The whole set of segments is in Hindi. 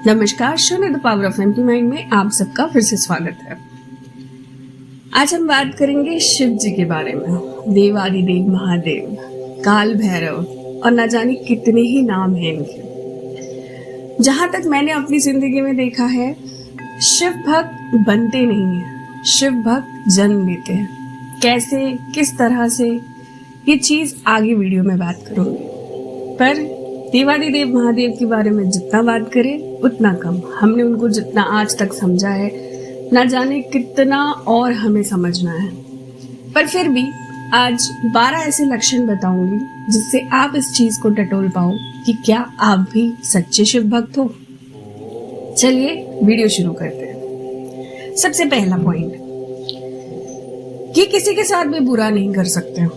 नमस्कार, show the power of empty mind में आप सबका फिर से स्वागत है। आज हम बात करेंगे शिव जी के बारे में। देवादिदेव महादेव, काल भैरव और न जाने कितने ही नाम हैं इनके। जहां तक मैंने अपनी जिंदगी में देखा है, शिव भक्त बनते नहीं हैं, शिव भक्त जन्म लेते हैं। कैसे, किस तरह से, ये चीज आगे वीडियो में बात करूंगी। पर देवादिदेव महादेव के बारे में जितना बात करें उतना कम। हमने उनको जितना आज तक समझा है, ना जाने कितना और हमें समझना है। पर फिर भी आज 12 ऐसे लक्षण बताऊंगी जिससे आप इस चीज को टटोल पाओ कि क्या आप भी सच्चे शिव भक्त हो। चलिए वीडियो शुरू करते हैं। सबसे पहला पॉइंट, कि किसी के साथ भी बुरा नहीं कर सकते,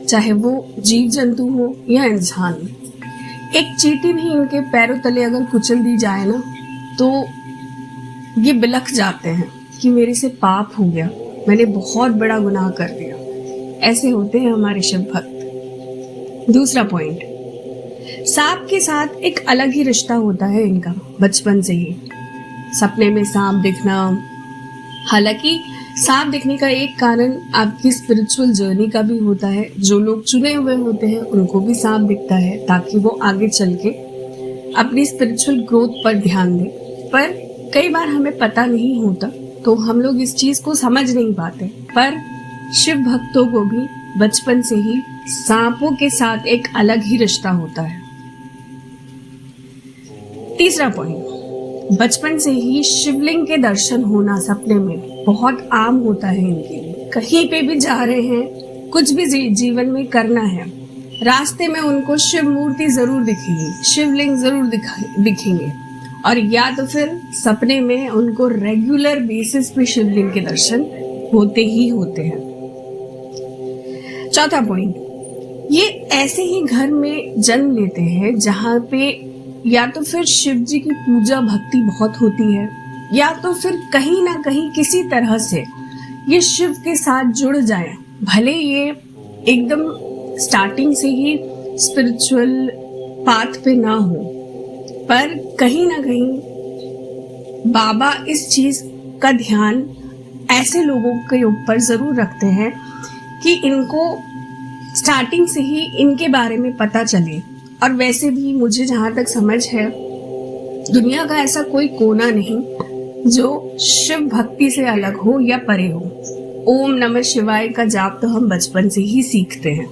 चाहे वो जीव जंतु हो या इंसान। एक चींटी भी इनके पैरों तले अगर कुचल दी जाए ना, तो ये बिलख जाते हैं कि मेरे से पाप हो गया, मैंने बहुत बड़ा गुनाह कर दिया। ऐसे होते हैं हमारे शिव भक्त। दूसरा पॉइंट, सांप के साथ एक अलग ही रिश्ता होता है इनका बचपन से ही। सपने में सांप दिखना, हालांकि सांप दिखने का एक कारण आपकी स्पिरिचुअल जर्नी का भी होता है। जो लोग चुने हुए होते हैं उनको भी सांप दिखता है ताकि वो आगे चल के अपनी स्पिरिचुअल ग्रोथ पर ध्यान दें। पर कई बार हमें पता नहीं होता तो हम लोग इस चीज को समझ नहीं पाते। पर शिव भक्तों को भी बचपन से ही सांपों के साथ एक अलग ही रिश्ता होता है। तीसरा पॉइंट, बचपन से ही शिवलिंग के दर्शन होना सपने में बहुत आम होता है इनके लिए। कहीं पे भी जा रहे हैं, कुछ भी जीवन में करना है, रास्ते में उनको शिव मूर्ति जरूर दिखेगी, शिवलिंग जरूर दिखेंगे। और या तो फिर सपने में उनको रेगुलर बेसिस पे शिवलिंग के दर्शन होते ही होते हैं। चौथा पॉइंट, ये ऐसे ही घर में जन्म लेते हैं जहां पे या तो फिर शिव जी की पूजा भक्ति बहुत होती है, या तो फिर कहीं ना कहीं किसी तरह से ये शिव के साथ जुड़ जाए। भले ये एकदम स्टार्टिंग से ही स्पिरिचुअल पाथ पे ना हो, पर कहीं ना कहीं बाबा इस चीज का ध्यान ऐसे लोगों के ऊपर जरूर रखते हैं कि इनको स्टार्टिंग से ही इनके बारे में पता चले। और वैसे भी मुझे जहां तक समझ है, दुनिया का ऐसा कोई कोना नहीं जो शिव भक्ति से अलग हो या परे हो। ओम नमः शिवाय का जाप तो हम बचपन से ही सीखते हैं।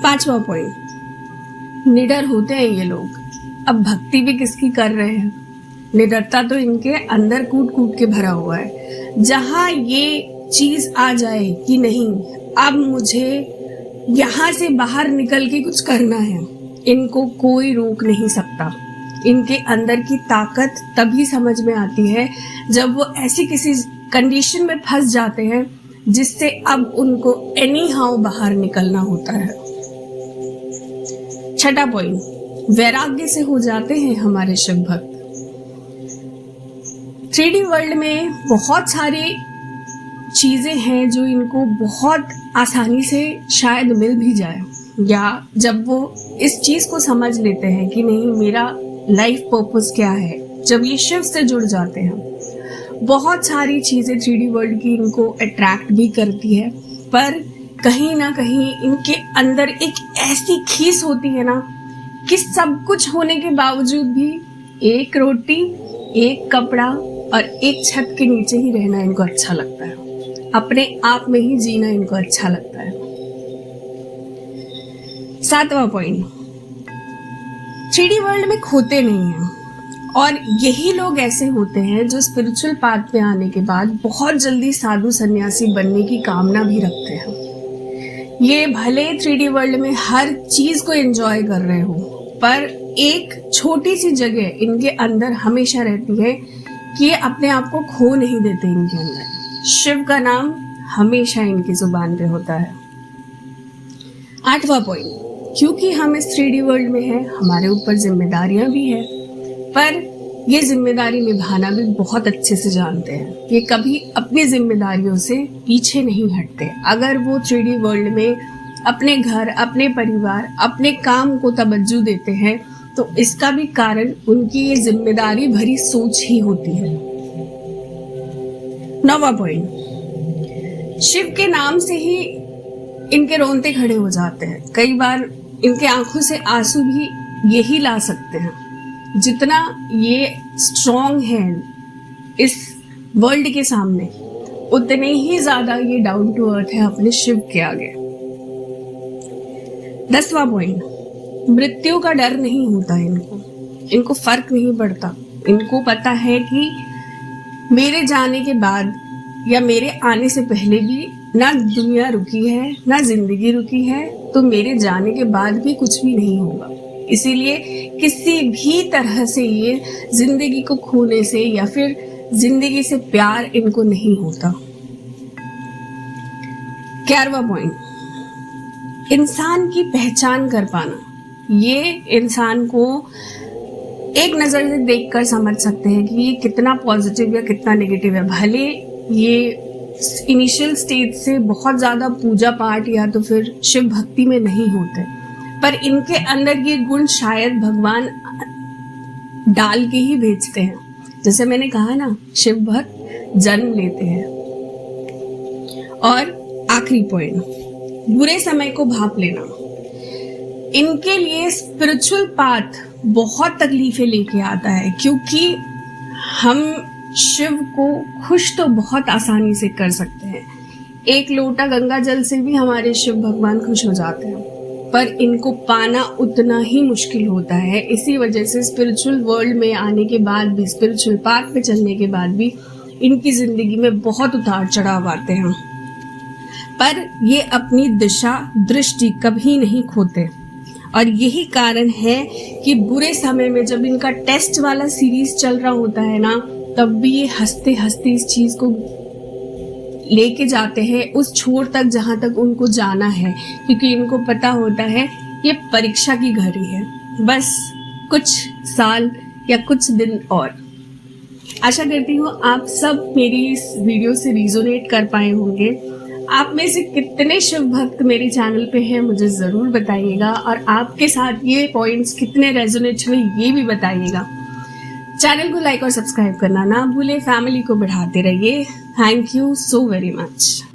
पांचवा पॉइंट, निडर होते हैं ये लोग। अब भक्ति भी किसकी कर रहे हैं, निडरता तो इनके अंदर कूट कूट के भरा हुआ है। जहां ये चीज आ जाए कि नहीं, अब मुझे यहाँ से बाहर निकल के कुछ करना है, इनको कोई रोक नहीं सकता। इनके अंदर की ताकत तभी समझ में आती है जब वो ऐसी किसी कंडीशन में फंस जाते हैं जिससे अब उनको एनी हाउ बाहर निकलना होता है। छठा पॉइंट, वैराग्य से हो जाते हैं हमारे शिव भक्त। 3D वर्ल्ड में बहुत सारी चीजें हैं जो इनको बहुत आसानी से शायद मिल भी जाए, या जब वो इस चीज को समझ लेते हैं कि नहीं मेरा लाइफ पर्पस क्या है, जब ये शिव से जुड़ जाते हैं, बहुत सारी चीजें 3D वर्ल्ड की इनको अट्रैक्ट भी करती है। पर कहीं ना कहीं इनके अंदर एक ऐसी खीस होती है ना कि सब कुछ होने के बावजूद भी एक रोटी, एक कपड़ा और एक छत के नीचे ही रहना इनको अच्छा लगता है। अपने आप में ही जीना इनको अच्छा लगता है। सातवां पॉइंट, 3D वर्ल्ड में खोते नहीं हैं। और यही लोग ऐसे होते हैं जो स्पिरिचुअल पाथ पे आने के बाद बहुत जल्दी साधु सन्यासी बनने की कामना भी रखते हैं। ये भले 3D वर्ल्ड में हर चीज को एंजॉय कर रहे हो, पर एक छोटी सी जगह इनके अंदर हमेशा रहती है कि ये अपने आप को खो नहीं देते। इनके अंदर शिव का नाम हमेशा इनकी जुबान पे होता है। आठवां पॉइंट, क्योंकि हम इस 3D वर्ल्ड में हैं, हमारे ऊपर जिम्मेदारियां भी हैं, पर ये जिम्मेदारी निभाना भी बहुत अच्छे से जानते हैं। ये कभी अपनी जिम्मेदारियों से पीछे नहीं हटते। अगर वो 3D वर्ल्ड में अपने घर, अपने परिवार, अपने काम को तवज्जो देते हैं तो इसका भी कारण उनकी ये जिम्मेदारी भरी सोच ही होती है। 9वां पॉइंट, शिव के नाम से ही इनके रोंगटे खड़े हो जाते हैं। कई बार इनके आंखों से आंसू भी यही ला सकते हैं। जितना ये स्ट्रॉन्ग है इस वर्ल्ड के सामने, उतने ही ज्यादा ये डाउन टू अर्थ है अपने शिव के आगे। 10वां पॉइंट, मृत्यु का डर नहीं होता इनको फर्क नहीं पड़ता। इनको पता है कि मेरे जाने के बाद या मेरे आने से पहले भी ना दुनिया रुकी है ना जिंदगी रुकी है, तो मेरे जाने के बाद भी कुछ भी नहीं होगा। इसीलिए किसी भी तरह से ये जिंदगी को खोने से या फिर जिंदगी से प्यार इनको नहीं होता। 11वां पॉइंट, इंसान की पहचान कर पाना। ये इंसान को एक नजर से देखकर समझ सकते हैं कि ये कितना पॉजिटिव या कितना नेगेटिव है। भले ये इनिशियल स्टेज से बहुत ज्यादा पूजा पाठ या तो फिर शिव भक्ति में नहीं होते, पर इनके अंदर ये गुण शायद भगवान डाल के ही भेजते हैं। जैसे मैंने कहा ना, शिव भक्त जन्म लेते हैं। और आखिरी पॉइंट, बुरे समय को भांप लेना। इनके लिए स्पिरिचुअल पाथ बहुत तकलीफें लेके आता है, क्योंकि हम शिव को खुश तो बहुत आसानी से कर सकते हैं। एक लोटा गंगा जल से भी हमारे शिव भगवान खुश हो जाते हैं, पर इनको पाना उतना ही मुश्किल होता है। इसी वजह से स्पिरिचुअल वर्ल्ड में आने के बाद भी, स्पिरिचुअल पाथ पे चलने के बाद भी इनकी जिंदगी में बहुत उतार चढ़ाव आते हैं, पर ये अपनी दिशा दृष्टि कभी नहीं खोते। और यही कारण है कि बुरे समय में जब इनका टेस्ट वाला सीरीज चल रहा होता है ना, तब भी ये हंसते हंसते इस चीज को लेके जाते हैं उस छोर तक जहां तक उनको जाना है, क्योंकि इनको पता होता है ये परीक्षा की घड़ी है, बस कुछ साल या कुछ दिन और। आशा करती हूँ आप सब मेरी इस वीडियो से रिजोनेट कर पाए होंगे। आप में से कितने शिव भक्त मेरे चैनल पे हैं मुझे जरूर बताइएगा, और आपके साथ ये पॉइंट्स कितने रेजोनेट हुए ये भी बताइएगा। चैनल को लाइक और सब्सक्राइब करना ना भूले, फैमिली को बढ़ाते रहिए। Thank you so very much.